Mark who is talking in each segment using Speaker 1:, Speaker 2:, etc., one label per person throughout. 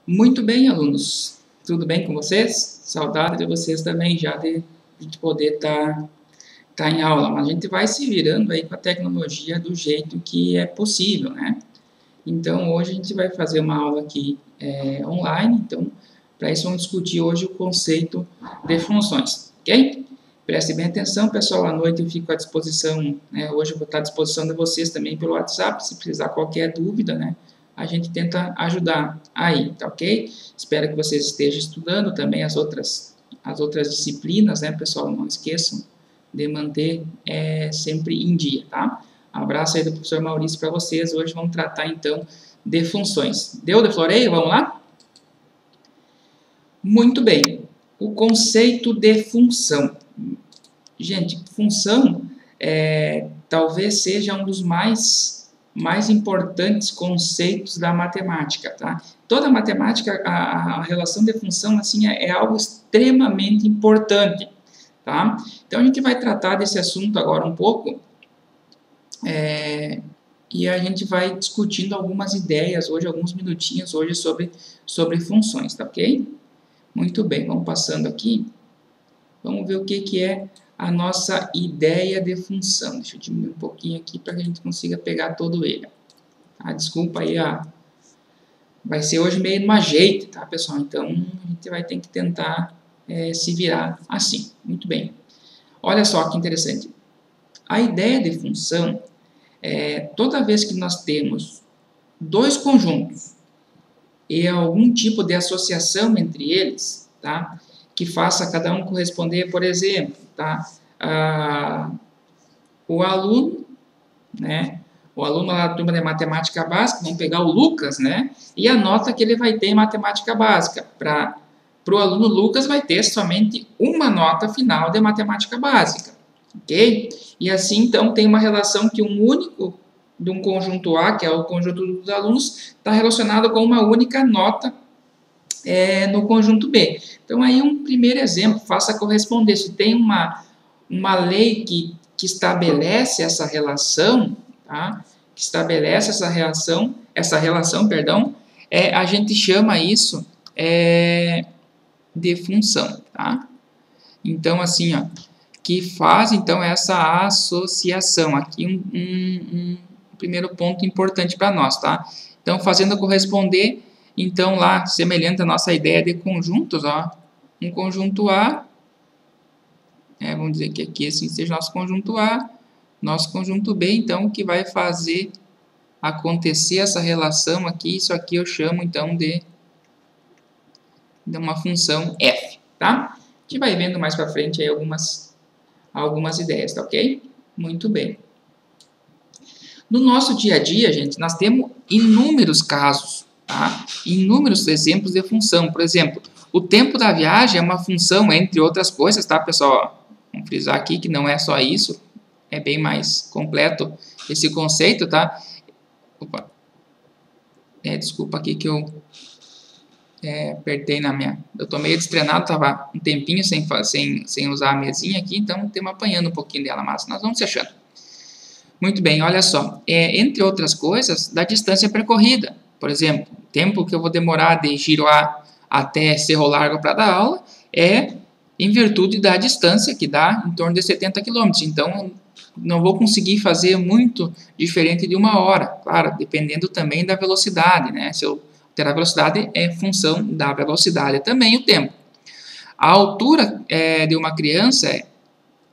Speaker 1: Muito bem, alunos. Tudo bem com vocês? Saudade de vocês também, já de poder estar em aula. Mas a gente vai se virando aí com a tecnologia do jeito que é possível, né? Então, hoje a gente vai fazer uma aula aqui online. Então, para isso, vamos discutir hoje o conceito de funções, ok? Preste bem atenção, pessoal. À noite eu fico à disposição, né? Hoje eu vou estar à disposição de vocês também pelo WhatsApp, se precisar qualquer dúvida, né? A gente tenta ajudar aí, tá ok? Espero que vocês estejam estudando também as outras disciplinas, né, pessoal? Não esqueçam de manter sempre em dia, tá? Abraço aí do professor Maurício para vocês. Hoje vamos tratar, então, de funções. Deu de floreio? Vamos lá? Muito bem. O conceito de função. Gente, função talvez seja um dos mais importantes conceitos da matemática, tá? Toda matemática, a relação de função, assim, é algo extremamente importante, tá? Então, a gente vai tratar desse assunto agora um pouco, e a gente vai discutindo algumas ideias hoje, alguns minutinhos hoje sobre funções, tá ok? Muito bem, vamos passando aqui. Vamos ver o que é a nossa ideia de função. Deixa eu diminuir um pouquinho aqui para que a gente consiga pegar todo ele. Ah, desculpa aí, vai ser hoje meio numa jeito, tá, pessoal? Então, a gente vai ter que tentar se virar assim. Muito bem. Olha só que interessante. A ideia de função toda vez que nós temos dois conjuntos e algum tipo de associação entre eles, tá? Que faça cada um corresponder, por exemplo, tá? O aluno, né? O aluno lá da turma de matemática básica, vamos pegar o Lucas, né? E a nota que ele vai ter em matemática básica. Para o aluno Lucas vai ter somente uma nota final de matemática básica, ok? E assim, então, tem uma relação que um único de um conjunto A, que é o conjunto dos alunos, está relacionado com uma única nota no conjunto B. Então, aí um primeiro exemplo, faça corresponder. Se tem uma lei que estabelece essa relação, tá? Que estabelece essa relação, perdão, a gente chama isso de função, tá? Então, assim, ó, que faz, então, essa associação. Aqui um primeiro ponto importante para nós, tá? Então, fazendo corresponder, então, lá, semelhante à nossa ideia de conjuntos, ó, um conjunto A, vamos dizer que aqui assim seja nosso conjunto A, nosso conjunto B, então, o que vai fazer acontecer essa relação aqui, isso aqui eu chamo, então, de uma função f, tá? A gente vai vendo mais para frente aí algumas ideias, tá ok? Muito bem. No nosso dia a dia, gente, nós temos inúmeros casos, tá? Inúmeros exemplos de função. Por exemplo, o tempo da viagem é uma função, entre outras coisas, tá, pessoal? Vamos frisar aqui que não é só isso, é bem mais completo esse conceito, tá? Opa. Desculpa aqui que eu apertei na minha... Eu tô meio destrenado, tava um tempinho sem usar a mesinha aqui, então estamos apanhando um pouquinho dela, mas nós vamos se achando. Muito bem, olha só. Entre outras coisas, da distância percorrida. Por exemplo, o tempo que eu vou demorar de Giro A até Cerro Largo para dar aula é em virtude da distância, que dá em torno de 70 km. Então, não vou conseguir fazer muito diferente de uma hora. Claro, dependendo também da velocidade, né? Se eu ter a velocidade, é função da velocidade. Também o tempo. A altura de uma criança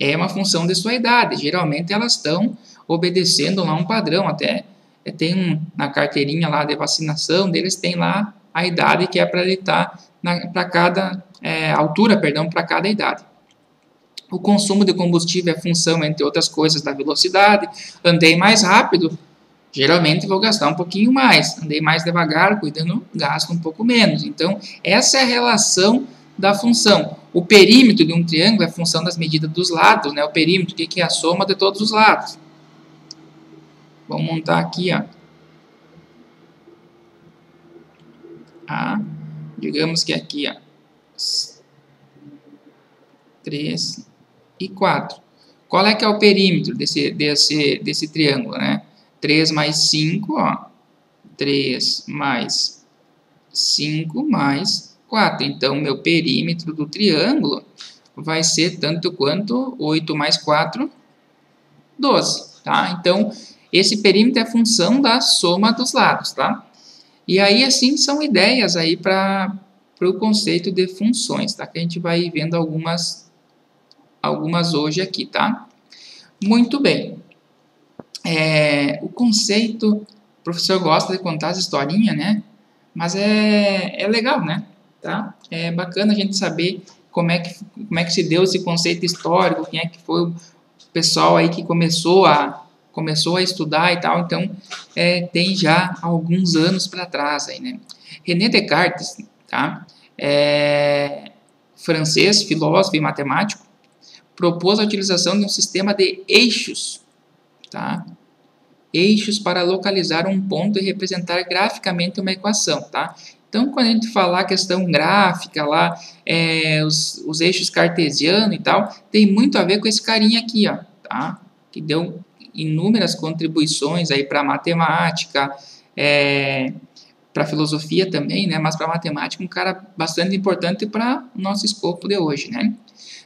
Speaker 1: é uma função de sua idade. Geralmente, elas estão obedecendo lá um padrão, até tem na carteirinha lá de vacinação deles, tem lá a idade que é para ele estar para cada altura, perdão, para cada idade. O consumo de combustível é função, entre outras coisas, da velocidade. Andei mais rápido, geralmente vou gastar um pouquinho mais. Andei mais devagar, cuidando, gasto um pouco menos. Então, essa é a relação da função. O perímetro de um triângulo é função das medidas dos lados, né? O perímetro, que é a soma de todos os lados. Vamos montar aqui, ó. Digamos que aqui, ó, 3 e 4. Qual é que é o perímetro desse triângulo, né? 3 mais 5, ó. 3 mais 5 mais 4. Então, meu perímetro do triângulo vai ser tanto quanto 8 mais 4, 12, tá? Então, esse perímetro é função da soma dos lados, tá? E aí, assim, são ideias aí para o conceito de funções, tá? Que a gente vai vendo algumas hoje aqui, tá? Muito bem. O conceito, o professor gosta de contar as historinhas, né? Mas é legal, né? Tá? É bacana a gente saber como é que se deu esse conceito histórico, quem é que foi o pessoal aí que começou a estudar e tal. Então, tem já alguns anos para trás aí, né? René Descartes, tá? Francês, filósofo e matemático, propôs a utilização de um sistema de eixos, tá? Eixos para localizar um ponto e representar graficamente uma equação, tá? Então, quando a gente falar a questão gráfica lá, os eixos cartesianos e tal, tem muito a ver com esse carinha aqui, ó, tá? Que deu inúmeras contribuições aí para a matemática, para a filosofia também, né? Mas para a matemática, um cara bastante importante para o nosso escopo de hoje, né?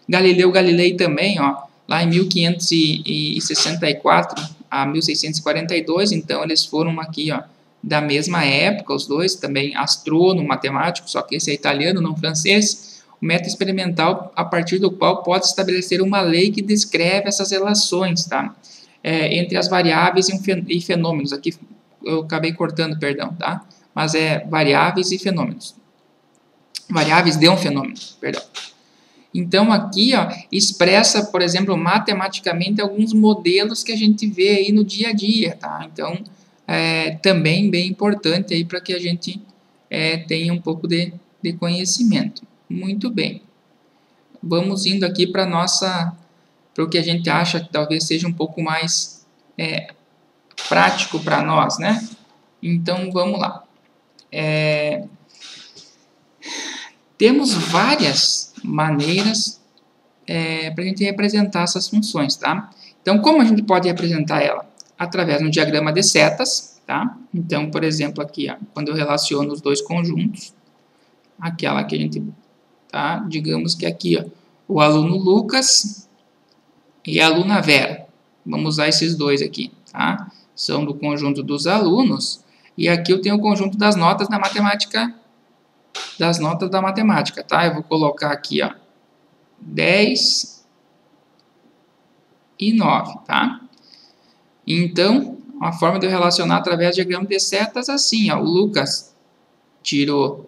Speaker 1: Galileu Galilei também, ó, lá em 1564 a 1642, então eles foram aqui, ó, da mesma época, os dois, também astrônomo, matemático, só que esse é italiano, não francês, o método experimental a partir do qual pode estabelecer uma lei que descreve essas relações, tá? Entre as variáveis e fenômenos, aqui eu acabei cortando, perdão, tá? Mas variáveis e fenômenos. Variáveis de um fenômeno, perdão. Então, aqui, ó, expressa, por exemplo, matematicamente alguns modelos que a gente vê aí no dia a dia, tá? Então, também bem importante aí para que a gente tenha um pouco de conhecimento. Muito bem. Vamos indo aqui para o que a gente acha que talvez seja um pouco mais prático para nós, né? Então, vamos lá. Temos várias maneiras para a gente representar essas funções, tá? Então, como a gente pode representar ela? Através de um diagrama de setas, tá? Então, por exemplo, aqui, ó, quando eu relaciono os dois conjuntos, aquela que a gente, tá? Digamos que aqui, ó, o aluno Lucas e a aluna Vera. Vamos usar esses dois aqui, tá? São do conjunto dos alunos, e aqui eu tenho o conjunto das notas da matemática, tá? Eu vou colocar aqui, ó, 10 e 9, tá? Então, a forma de eu relacionar através do diagrama de setas assim, ó, o Lucas tirou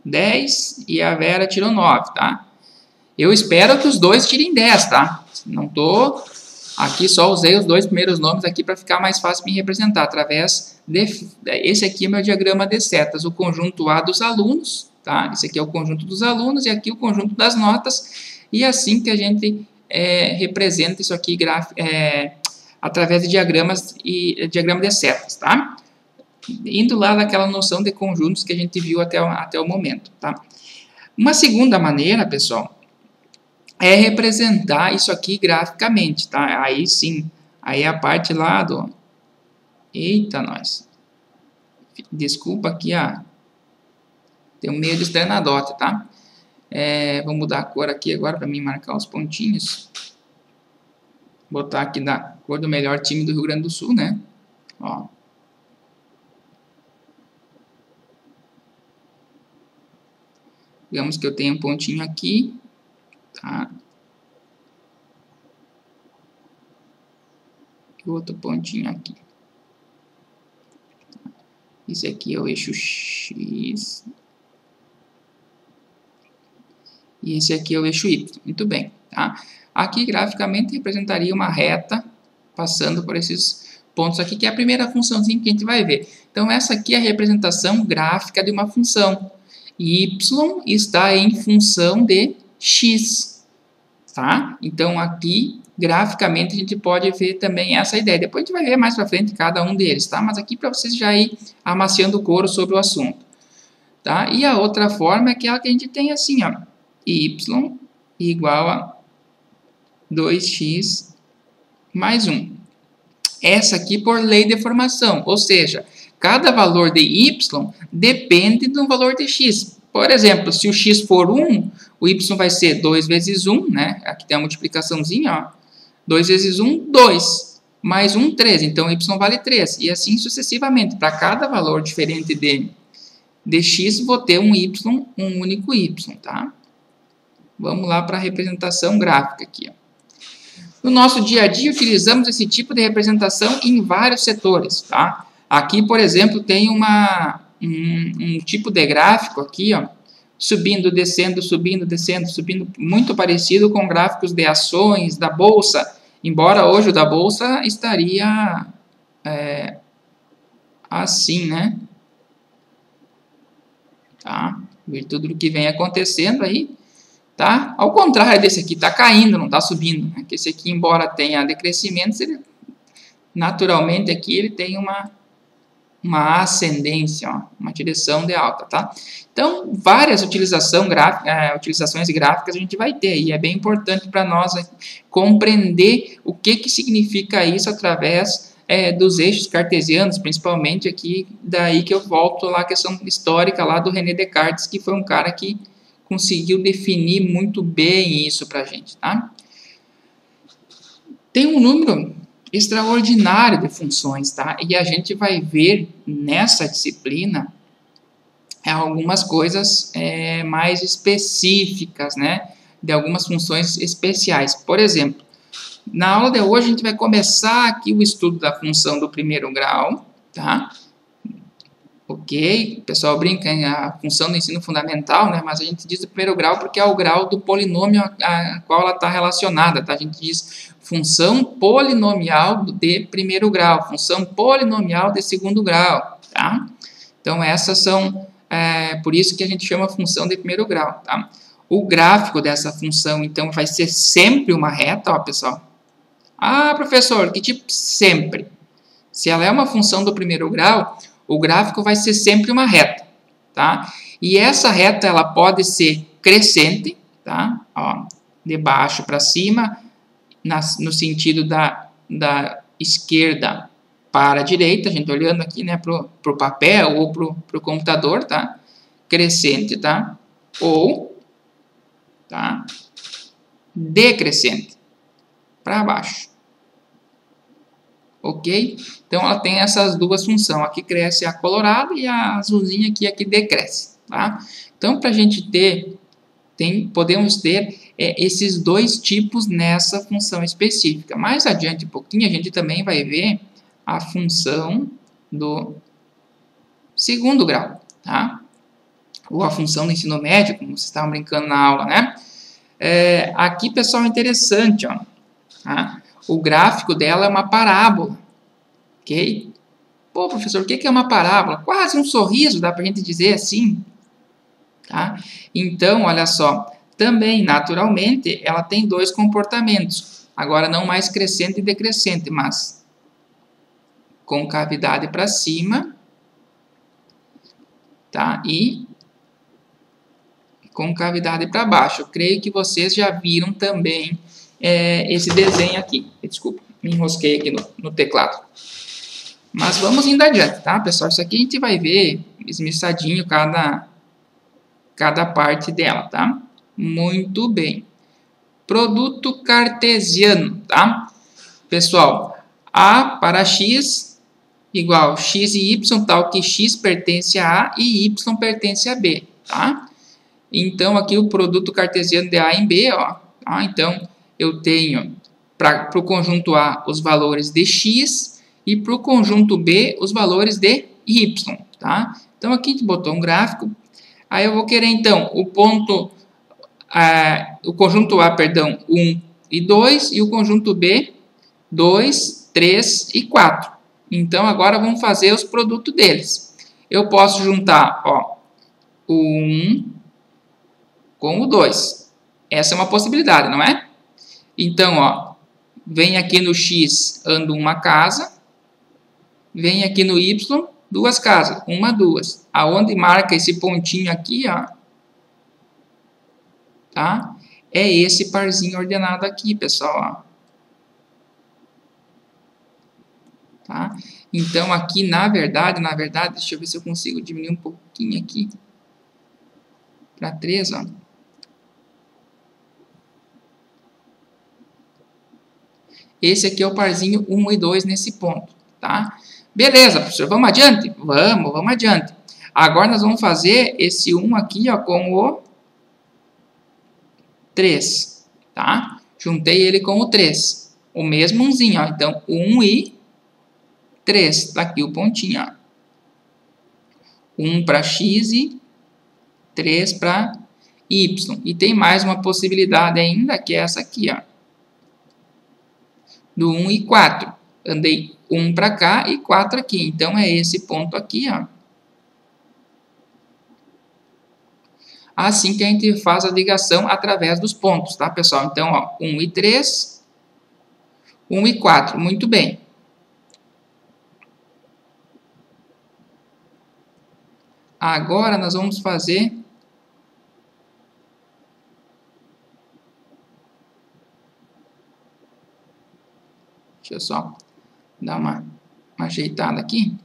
Speaker 1: 10 e a Vera tirou 9, tá? Eu espero que os dois tirem 10, tá? Não tô aqui, só usei os dois primeiros nomes aqui para ficar mais fácil me representar através esse aqui é meu diagrama de setas, o conjunto A dos alunos, tá? Esse aqui é o conjunto dos alunos e aqui o conjunto das notas, e assim que a gente representa isso aqui através de diagramas e diagrama de setas, tá? Indo lá daquela noção de conjuntos que a gente viu até o momento, tá? Uma segunda maneira, pessoal, é representar isso aqui graficamente, tá? Aí sim, aí é a parte lá do... Eita, nós. Desculpa aqui, tem um meio de estranhadote, tá? Vou mudar a cor aqui agora para mim marcar os pontinhos. Botar aqui da cor do melhor time do Rio Grande do Sul, né? Ó. Digamos que eu tenho um pontinho aqui, tá? E outro pontinho aqui. Esse aqui é o eixo X. E esse aqui é o eixo Y. Muito bem, tá? Aqui, graficamente, representaria uma reta passando por esses pontos aqui, que é a primeira funçãozinha que a gente vai ver. Então, essa aqui é a representação gráfica de uma função. Y está em função de X, tá? Então, aqui, graficamente, a gente pode ver também essa ideia. Depois a gente vai ver mais para frente cada um deles, tá? Mas aqui para vocês já ir amaciando o couro sobre o assunto, tá? E a outra forma é aquela que a gente tem assim, ó, y igual a 2x mais 1. Essa aqui por lei de formação, ou seja, cada valor de y depende do valor de x. Por exemplo, se o x for 1, o y vai ser 2 vezes 1, né? Aqui tem a multiplicaçãozinha, ó. 2 vezes 1, 2. Mais 1, 3. Então, y vale 3. E assim sucessivamente. Para cada valor diferente de x, vou ter um y, um único y, tá? Vamos lá para a representação gráfica aqui, ó. No nosso dia a dia, utilizamos esse tipo de representação em vários setores, tá? Aqui, por exemplo, tem um tipo de gráfico aqui, ó, subindo, descendo, muito parecido com gráficos de ações da Bolsa, embora hoje o da Bolsa estaria assim, né? Tá? Ver tudo o que vem acontecendo aí, tá? Ao contrário desse aqui, tá caindo, não tá subindo, né? Que esse aqui, embora tenha decrescimento, ele, naturalmente aqui ele tem uma ascendência, ó, uma direção de alta, tá? Então, várias utilizações gráficas a gente vai ter, e é bem importante para nós compreender o que significa isso através dos eixos cartesianos, principalmente aqui, daí que eu volto lá à questão histórica lá do René Descartes, que foi um cara que conseguiu definir muito bem isso para a gente, tá? Tem um número extraordinário de funções, tá? E a gente vai ver nessa disciplina algumas coisas mais específicas, né? De algumas funções especiais. Por exemplo, na aula de hoje a gente vai começar aqui o estudo da função do primeiro grau, tá? Ok, o pessoal brinca em a função do ensino fundamental, né? Mas a gente diz o primeiro grau porque é o grau do polinômio a qual ela está relacionada, tá? A gente diz função polinomial de primeiro grau, função polinomial de segundo grau, tá? Então, essas são, por isso que a gente chama função de primeiro grau, tá? O gráfico dessa função, então, vai ser sempre uma reta, ó, pessoal. Ah, professor, que tipo sempre? Se ela é uma função do primeiro grau, o gráfico vai ser sempre uma reta, tá? E essa reta, ela pode ser crescente, tá? Ó, de baixo para cima, no sentido da esquerda para a direita, a gente olhando aqui, né, pro papel ou pro computador, tá? Crescente, tá? Ou, tá? Decrescente, para baixo. Ok? Então, ela tem essas duas funções. Aqui cresce a colorada e a azulzinha aqui decresce, tá? Então, para a gente ter, podemos ter esses dois tipos nessa função específica. Mais adiante um pouquinho, a gente também vai ver a função do segundo grau, tá? Ou a função do ensino médio, como vocês estavam brincando na aula, né? Aqui, pessoal, é interessante, ó, tá? O gráfico dela é uma parábola, ok? Pô, professor, o que é uma parábola? Quase um sorriso, dá pra gente dizer assim, tá? Então, olha só, também, naturalmente, ela tem dois comportamentos, agora não mais crescente e decrescente, mas concavidade para cima, tá? E concavidade para baixo. Eu creio que vocês já viram também esse desenho aqui. Desculpa, me enrosquei aqui no teclado. Mas vamos indo adiante, tá, pessoal? Isso aqui a gente vai ver esmiuçadinho cada parte dela, tá? Muito bem. Produto cartesiano, tá? Pessoal, A para x igual x e y, tal que x pertence a A e y pertence a B, tá? Então, aqui o produto cartesiano de A em B, ó. Tá? Então, eu tenho para o conjunto A os valores de x e para o conjunto B os valores de y, tá? Então, aqui a gente botou um gráfico. Aí eu vou querer, então, o conjunto A, perdão, 1 e 2, e o conjunto B, 2, 3 e 4. Então, agora vamos fazer os produtos deles. Eu posso juntar, ó, o 1 com o 2. Essa é uma possibilidade, não é? Então, ó, vem aqui no x, ando uma casa. Vem aqui no y, duas casas. Uma, duas. Aonde marca esse pontinho aqui, ó, tá? É esse parzinho ordenado aqui, pessoal, ó. Tá? Então, aqui, na verdade, deixa eu ver se eu consigo diminuir um pouquinho aqui. Para 3, ó. Esse aqui é o parzinho 1 e 2 nesse ponto, tá? Beleza, professor, vamos adiante? Vamos adiante. Agora nós vamos fazer esse 1 aqui, ó, com o 3, tá? Juntei ele com o 3. O mesmo 1zinho, ó. Então, 1 e 3. Tá aqui o pontinho, ó. 1 para x e 3 para y. E tem mais uma possibilidade ainda, que é essa aqui, ó. Do 1 e 4. Andei 1 para cá e 4 aqui. Então, é esse ponto aqui, ó. Assim que a gente faz a ligação através dos pontos, tá, pessoal? Então, ó, 1 e 3, 1 e 4. Muito bem. Agora, nós vamos fazer... Deixa eu só dar uma ajeitada aqui.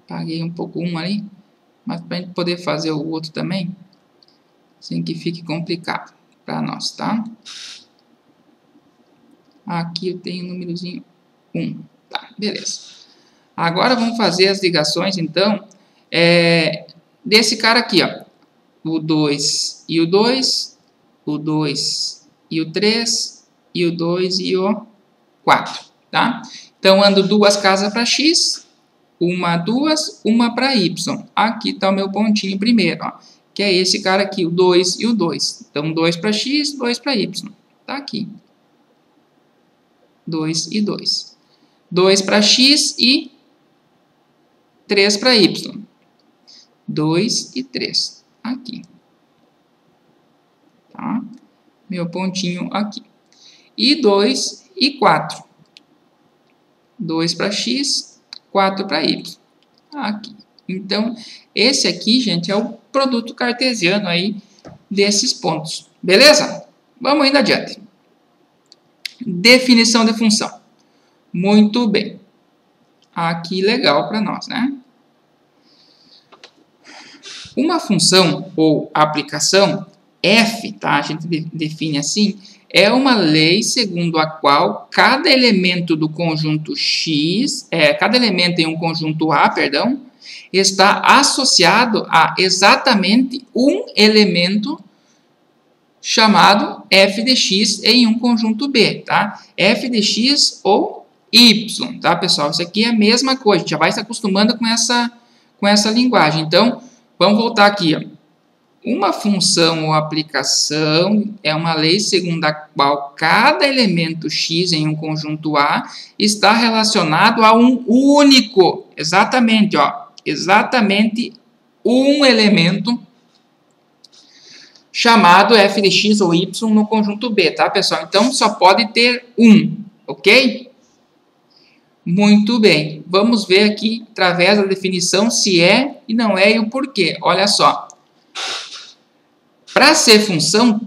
Speaker 1: Paguei um pouco um ali, mas para a gente poder fazer o outro também, sem que fique complicado para nós, tá? Aqui eu tenho o númerozinho 1, tá, beleza. Agora vamos fazer as ligações, então, desse cara aqui, ó, o 2 e o 2, o 2 e o 3, e o 2 e o 4, tá? Então, ando 2 casas para x, uma, 2, uma para y. Aqui está o meu pontinho primeiro, ó, que é esse cara aqui, o 2 e o 2. Então, 2 para x, 2 para y. Tá aqui. 2 e 2. 2 para x e 3 para y. 2 e 3. Aqui. Tá? Meu pontinho aqui. E 2 e 4. 2 para x, 4 para y. Aqui. Então, esse aqui, gente, é o produto cartesiano aí desses pontos. Beleza? Vamos indo adiante. Definição de função. Muito bem. Aqui legal para nós, né? Uma função ou aplicação, f, tá? A gente define assim, é uma lei segundo a qual cada elemento do conjunto X, cada elemento em um conjunto A, perdão, está associado a exatamente um elemento chamado f de x em um conjunto B, tá? F de x ou y, tá, pessoal? Isso aqui é a mesma coisa, a gente já vai se acostumando com essa linguagem. Então, vamos voltar aqui, ó. Uma função ou aplicação é uma lei segundo a qual cada elemento x em um conjunto A está relacionado a um único, exatamente, ó, exatamente um elemento chamado f de x ou y no conjunto B, tá, pessoal? Então, só pode ter um, ok? Muito bem. Vamos ver aqui, através da definição, se é e não é e o porquê. Olha só. Para ser função,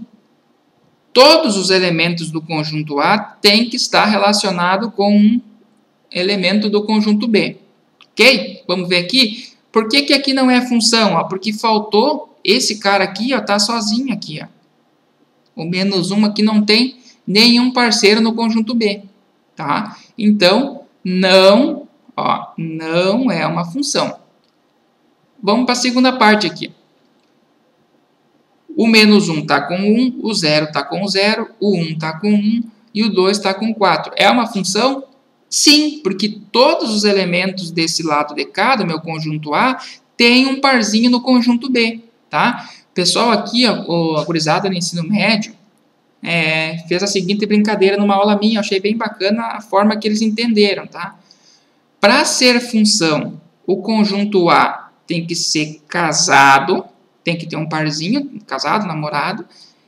Speaker 1: todos os elementos do conjunto A têm que estar relacionados com um elemento do conjunto B. Ok? Vamos ver aqui. Por que que aqui não é função? Ó, porque faltou esse cara aqui, ó, tá sozinho aqui. Ó. O menos 1 aqui não tem nenhum parceiro no conjunto B. Tá? Então, não é uma função. Vamos para a segunda parte aqui. O menos 1 está com 1, o 0 está com 0, o 1 está com 1 e o 2 está com 4. É uma função? Sim, porque todos os elementos desse lado de cá, do meu conjunto A, tem um parzinho no conjunto B. Tá? O pessoal aqui, ó, a gurizada no ensino médio, fez a seguinte brincadeira numa aula minha, eu achei bem bacana a forma que eles entenderam. Tá? Para ser função, o conjunto A tem que ser casado, tem que ter um parzinho, casado, namorado,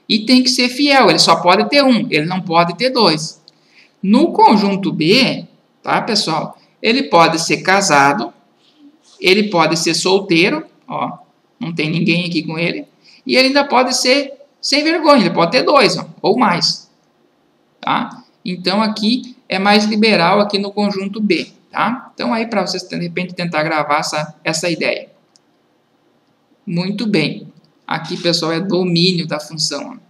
Speaker 1: e tem que ser fiel, ele só pode ter um, ele não pode ter dois. No conjunto B, tá, pessoal, ele pode ser casado, ele pode ser solteiro, ó, não tem ninguém aqui com ele, e ele ainda pode ser sem vergonha, ele pode ter dois, ó, ou mais, tá? Então, aqui é mais liberal aqui no conjunto B, tá? Então, aí para vocês, de repente, tentar gravar essa ideia. Muito bem. Aqui, pessoal, é domínio da função.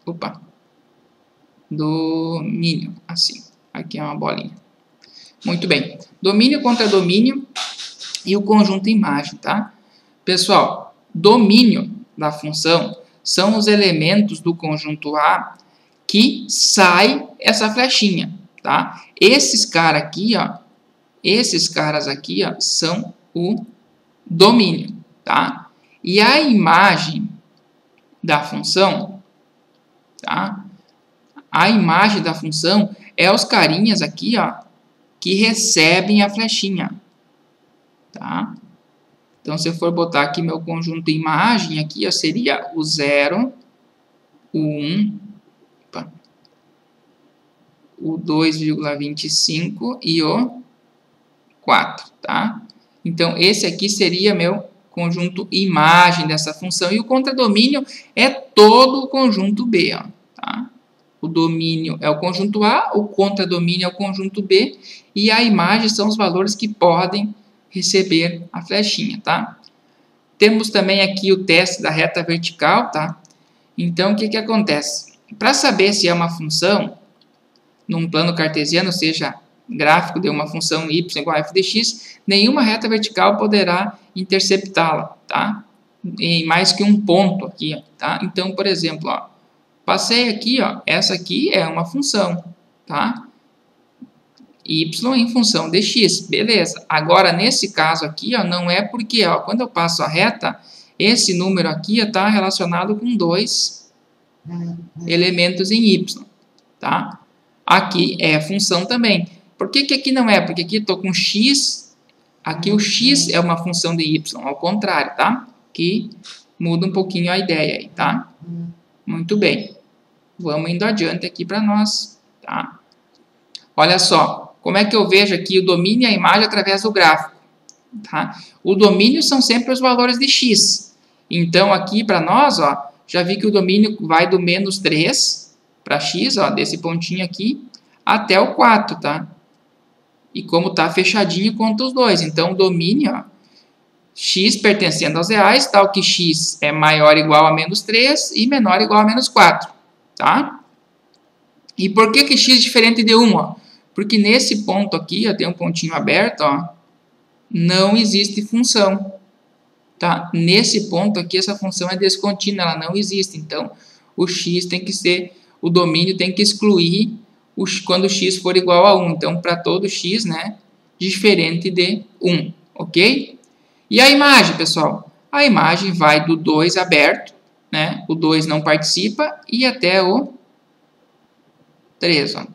Speaker 1: Opa. Domínio, assim. Aqui é uma bolinha. Muito bem. Domínio contra domínio e o conjunto imagem, tá? Pessoal, domínio da função são os elementos do conjunto A que sai essa flechinha, tá? Esses caras aqui, ó, são o domínio, tá? E a imagem da função, tá? A imagem da função é os carinhas aqui, ó, que recebem a flechinha, tá? Então, se eu for botar aqui meu conjunto imagem, aqui, ó, seria o 0, o 1, o 2,25 e o 4, tá? Então, esse aqui seria meu conjunto imagem dessa função. E o contradomínio é todo o conjunto B, ó, tá? O domínio é o conjunto A, o contradomínio é o conjunto B, e a imagem são os valores que podem receber a flechinha, tá? Temos também aqui o teste da reta vertical, tá? Então, o que que acontece? Para saber se é uma função, num plano cartesiano, ou seja, gráfico de uma função y igual a f de x, nenhuma reta vertical poderá interceptá-la, tá? Em mais que um ponto aqui, tá? Então, por exemplo, ó, passei aqui, ó, essa aqui é uma função, tá? Y em função de x, beleza. Agora, nesse caso aqui, ó, não é porque, ó, quando eu passo a reta, esse número aqui está relacionado com 2 elementos em y, tá? Aqui é função também. Por que que aqui não é? Porque aqui estou com x, aqui o x é uma função de y, ao contrário, tá? Que muda um pouquinho a ideia aí, tá? Muito bem. Vamos indo adiante aqui para nós, tá? Olha só. Como é que eu vejo aqui o domínio e a imagem através do gráfico? Tá? O domínio são sempre os valores de x. Então, aqui para nós, ó, já vi que o domínio vai do menos 3 para x, ó, desse pontinho aqui, até o 4, tá? E como está fechadinho, conta os dois. Então, o domínio, ó, x pertencendo aos reais, tal que x é maior ou igual a menos 3 e menor ou igual a menos 4, tá? E por que que x é diferente de 1, ó? Porque nesse ponto aqui, ó, tem um pontinho aberto, ó, não existe função, tá? Nesse ponto aqui, essa função é descontínua, ela não existe. Então, o x tem que ser, o domínio tem que excluir quando o x for igual a 1. Então, para todo x, né, diferente de 1, ok? E a imagem, pessoal? A imagem vai do 2 aberto, né? O 2 não participa, e até o 3, ó.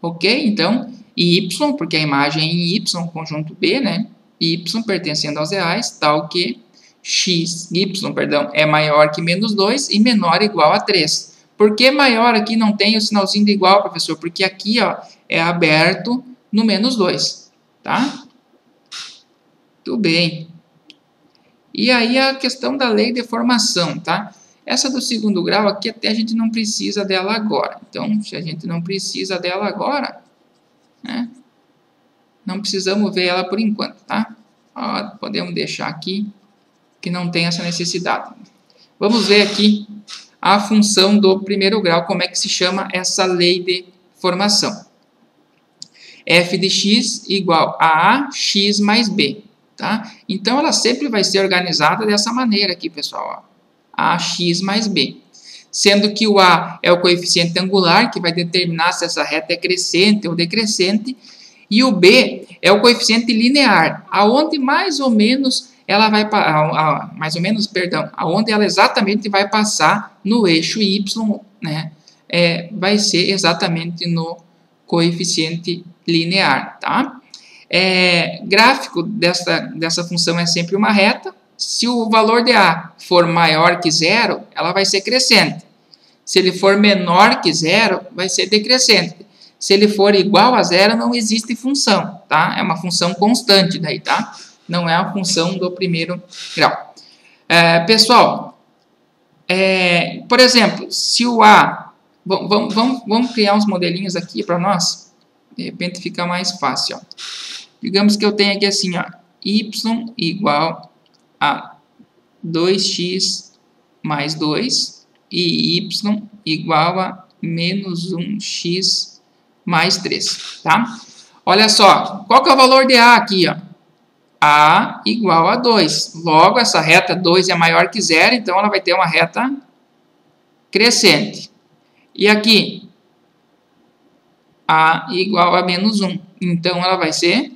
Speaker 1: Ok? Então, y, porque a imagem é em y, conjunto B, né? Y pertencendo aos reais, tal que y, é maior que menos 2 e menor ou igual a 3. Por que maior aqui não tem o sinalzinho de igual, professor? Porque aqui, ó, é aberto no menos 2, tá? Tudo bem. E aí a questão da lei de formação, tá? Essa do segundo grau aqui até a gente não precisa dela agora. Então, se a gente não precisa dela agora, né, não precisamos ver ela por enquanto, tá? Ó, podemos deixar aqui que não tem essa necessidade. Vamos ver aqui a função do primeiro grau, como é que se chama essa lei de formação. F de x igual a x mais b, tá? Então, ela sempre vai ser organizada dessa maneira aqui, pessoal, ó. AX mais B. Sendo que o A é o coeficiente angular, que vai determinar se essa reta é crescente ou decrescente, e o B é o coeficiente linear, aonde mais ou menos ela vai aonde ela exatamente vai passar no eixo Y, né? Vai ser exatamente no coeficiente linear, tá? Gráfico dessa função é sempre uma reta. Se o valor de A for maior que 0, ela vai ser crescente. Se ele for menor que 0, vai ser decrescente. Se ele for igual a 0, não existe função, tá? É uma função constante daí, tá? Não é a função do primeiro grau. Pessoal, Por exemplo, se o A... Vamos criar uns modelinhos aqui para nós. De repente fica mais fácil. Ó. Digamos que eu tenho aqui assim, ó, y igual a 2x mais 2 e y igual a menos 1x mais 3, tá? Olha só, qual que é o valor de A aqui, ó? A igual a 2. Logo, essa reta 2 é maior que 0, então ela vai ter uma reta crescente. E aqui, A igual a menos 1. Então, ela vai ser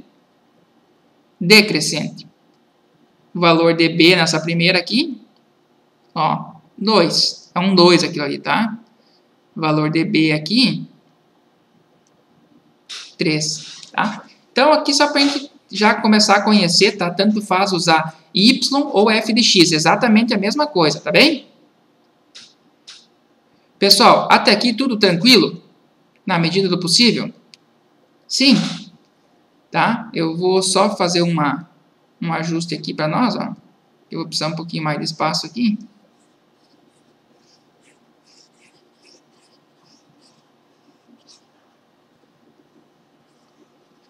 Speaker 1: decrescente. O valor de B nessa primeira aqui, ó, 2. É um 2 aquilo ali, tá? O valor de B aqui, 3, tá? Então, aqui só para a gente já começar a conhecer, tá? Tanto faz usar y ou f de x, exatamente a mesma coisa, tá bem? Pessoal, até aqui tudo tranquilo? Na medida do possível? Sim? Tá? Eu vou só fazer um ajuste aqui para nós, ó. Eu vou precisar um pouquinho mais de espaço aqui.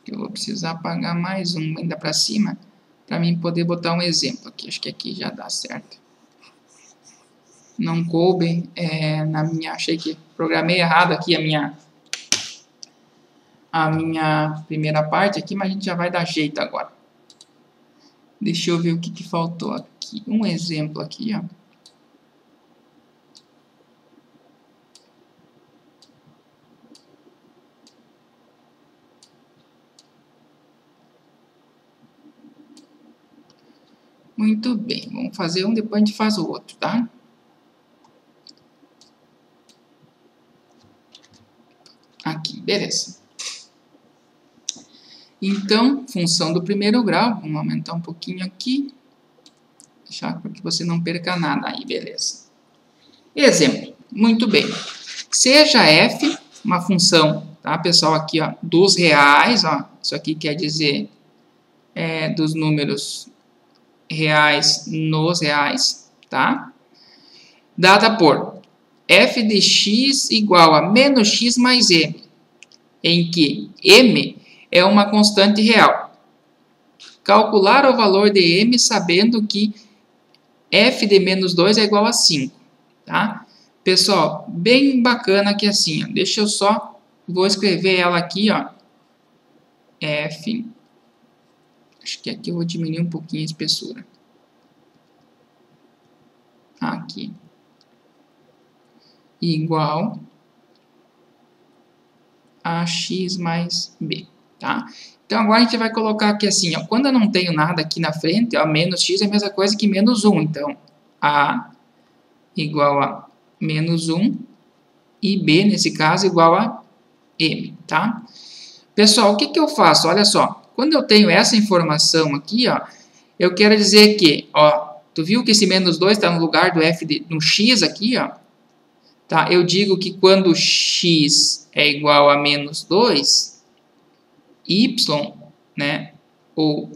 Speaker 1: Eu vou precisar apagar mais um ainda para cima, para mim poder botar um exemplo aqui. Acho que aqui já dá certo. Não coube na minha... Achei que programei errado aqui a minha primeira parte aqui, mas a gente já vai dar jeito agora. Deixa eu ver o que faltou aqui. Um exemplo aqui, ó. Muito bem, vamos fazer um, depois a gente faz o outro, tá? Aqui, beleza. Então, função do primeiro grau, vamos aumentar um pouquinho aqui, deixar para que você não perca nada aí, beleza. Exemplo, muito bem. Seja f uma função, tá, pessoal, aqui, ó, dos reais, ó, isso aqui quer dizer dos números reais nos reais, tá? Dada por f de x igual a menos x mais m, em que m é uma constante real. Calcular o valor de m sabendo que f de menos 2 é igual a 5, tá? Pessoal, bem bacana aqui assim, ó. Deixa eu só, vou escrever ela aqui, ó, f, acho que aqui eu vou diminuir um pouquinho a espessura. Aqui. Igual a x mais b, tá? Então, agora a gente vai colocar aqui assim, ó, quando eu não tenho nada aqui na frente, ó, menos x é a mesma coisa que menos 1. Então, a igual a menos 1 e b, nesse caso, igual a m, tá? Pessoal, o que eu faço? Olha só, quando eu tenho essa informação aqui, ó, eu quero dizer que, ó, tu viu que esse menos 2 está no lugar do no x aqui, ó? Tá? Eu digo que quando x é igual a menos 2, y, né, ou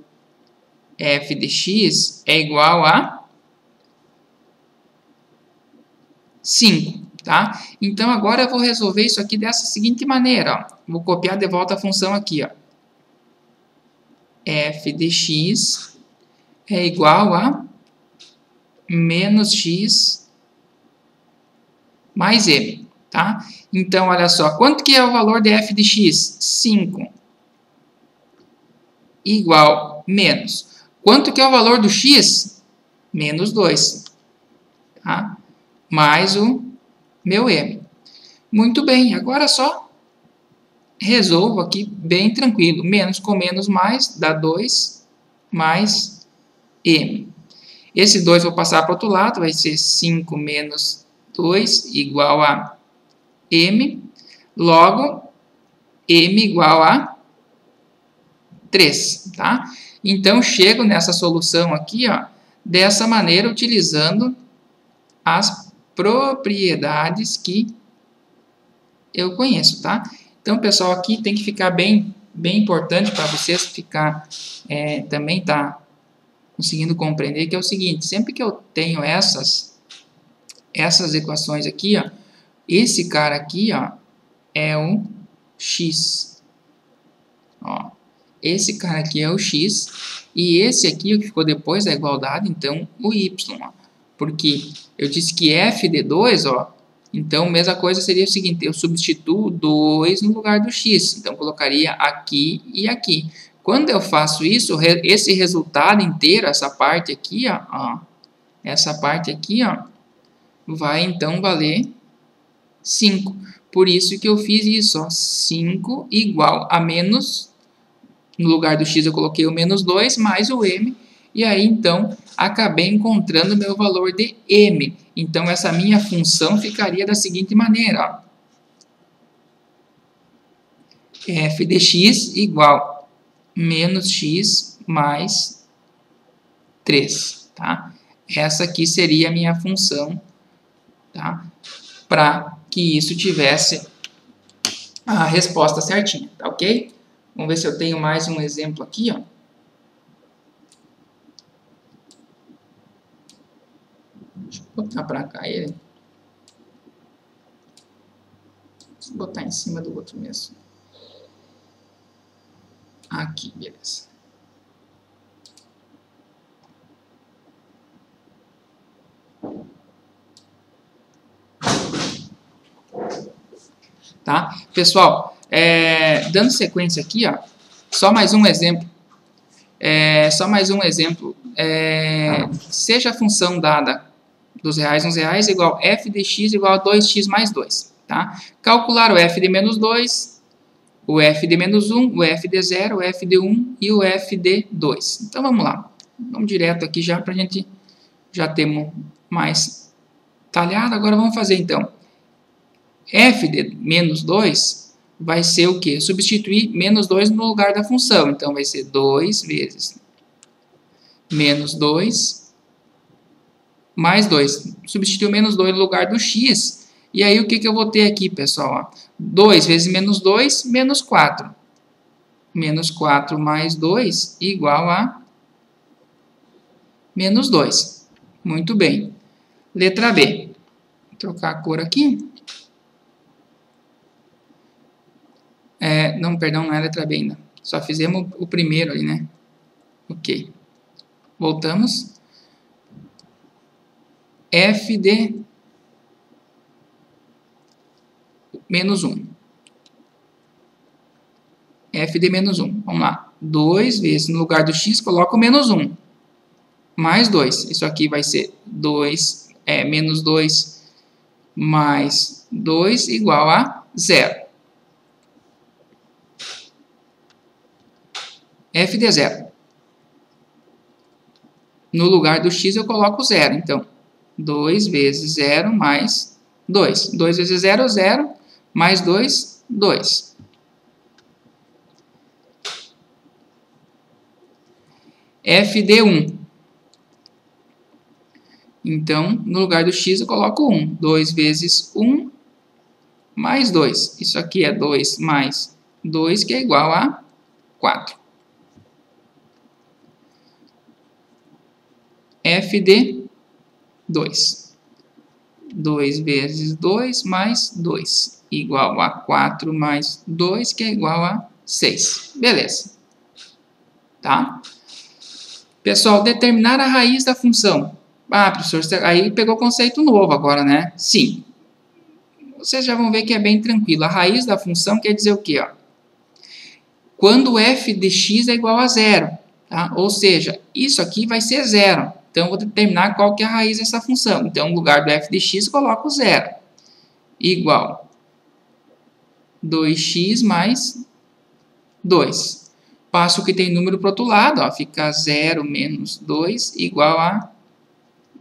Speaker 1: f de x é igual a 5, tá? Então, agora eu vou resolver isso aqui dessa seguinte maneira, ó. Vou copiar de volta a função aqui, ó. F de x é igual a menos x mais m, tá? Então, olha só, quanto que é o valor de f de x? 5. Igual menos. Quanto que é o valor do x? Menos 2, tá? Mais o meu m. Muito bem, agora só resolvo aqui bem tranquilo. Menos com menos mais dá 2 mais m. Esse 2 vou passar para o outro lado, vai ser 5 menos 2 igual a m. Logo, m igual a 3, tá? Então, chego nessa solução aqui, ó, dessa maneira, utilizando as propriedades que eu conheço, tá? Então, pessoal, aqui tem que ficar bem importante para vocês ficar também tá conseguindo compreender que é o seguinte, sempre que eu tenho essas essas equações aqui, ó, esse cara aqui, ó, é o x. Ó, esse cara aqui é o x. E esse aqui, o que ficou depois da igualdade, então, o y. Ó, porque eu disse que f de 2, ó, então, a mesma coisa seria o seguinte, eu substituo 2 no lugar do x. Então, colocaria aqui e aqui. Quando eu faço isso, esse resultado inteiro, essa parte aqui, ó, essa parte aqui, ó, vai então valer 5. Por isso que eu fiz isso, ó, 5 igual a menos, no lugar do x eu coloquei o menos 2 mais o m, e aí então acabei encontrando o meu valor de m. Então essa minha função ficaria da seguinte maneira, ó, f de x igual menos x mais 3, tá? Essa aqui seria a minha função, tá? Para que isso tivesse a resposta certinha, tá ok? Vamos ver se eu tenho mais um exemplo aqui, ó. Deixa eu botar para cá ele. Vou botar em cima do outro mesmo. Aqui, beleza. Tá? Pessoal, dando sequência aqui, ó, só mais um exemplo. Seja a função dada dos reais nos reais igual f de x igual a 2x mais 2. Tá? Calcular o f de menos 2, o f de menos 1, o f de 0, o f de 1 e o f de 2. Então, vamos lá. Vamos direto aqui já para a gente já temos mais talhado. Agora, vamos fazer, então. F de menos 2 vai ser o quê? Substituir menos 2 no lugar da função. Então, vai ser 2 vezes menos 2 mais 2. Substituir o menos 2 no lugar do x. E aí, o que eu vou ter aqui, pessoal? 2 vezes menos 2, menos 4. Menos 4 mais 2 igual a menos 2. Muito bem. Letra B. Vou trocar a cor aqui. Não, perdão, não é a letra B ainda. Só fizemos o primeiro ali, né? Ok. Voltamos. F de menos 1. F de menos 1. Vamos lá. 2 vezes, no lugar do x, coloco menos 1. Mais 2. Isso aqui vai ser menos 2 mais 2 igual a 0. F de 0. No lugar do x eu coloco 0. Então, 2 vezes 0 mais 2. 2 vezes 0, 0. Mais 2, 2. F de 1. Então, no lugar do x eu coloco 1. 2 vezes 1 mais 2. Isso aqui é 2 mais 2, que é igual a 4. F de 2. 2 vezes 2 mais 2, igual a 4 mais 2, que é igual a 6. Beleza. Tá? Pessoal, determinar a raiz da função. Professor, aí pegou conceito novo agora, né? Sim. Vocês já vão ver que é bem tranquilo. A raiz da função quer dizer o quê? Ó? Quando f de x é igual a 0. Tá? Ou seja, isso aqui vai ser 0. Então, eu vou determinar qual que é a raiz dessa função. Então, no lugar do f de x, eu coloco 0. Igual 2x mais 2. Passo o que tem número para o outro lado. Ó, fica 0 menos 2 igual a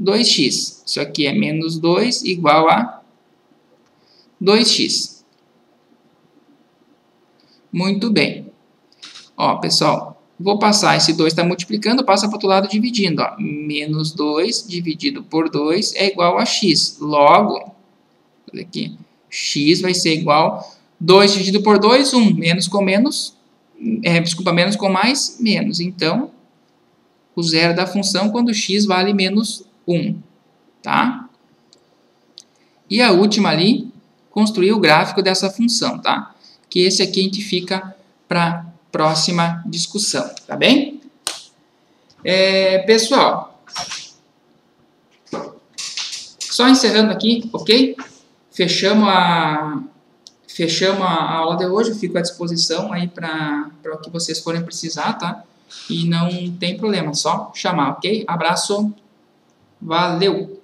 Speaker 1: 2x. Isso aqui é menos 2 igual a 2x. Muito bem. Ó, pessoal, vou passar, esse 2 está multiplicando, passa para o outro lado dividindo. Ó. Menos 2 dividido por 2 é igual a x. Logo, aqui, x vai ser igual 2 dividido por 2, 1. Menos com menos, menos com mais, menos. Então, o zero da função quando x vale menos 1. Tá? E a última ali, construir o gráfico dessa função, tá? Que esse aqui a gente fica para próxima discussão, tá bem? Pessoal, só encerrando aqui, ok? Fechamos a aula de hoje, eu fico à disposição aí para o que vocês forem precisar, tá? E não tem problema, só chamar, ok? Abraço, valeu!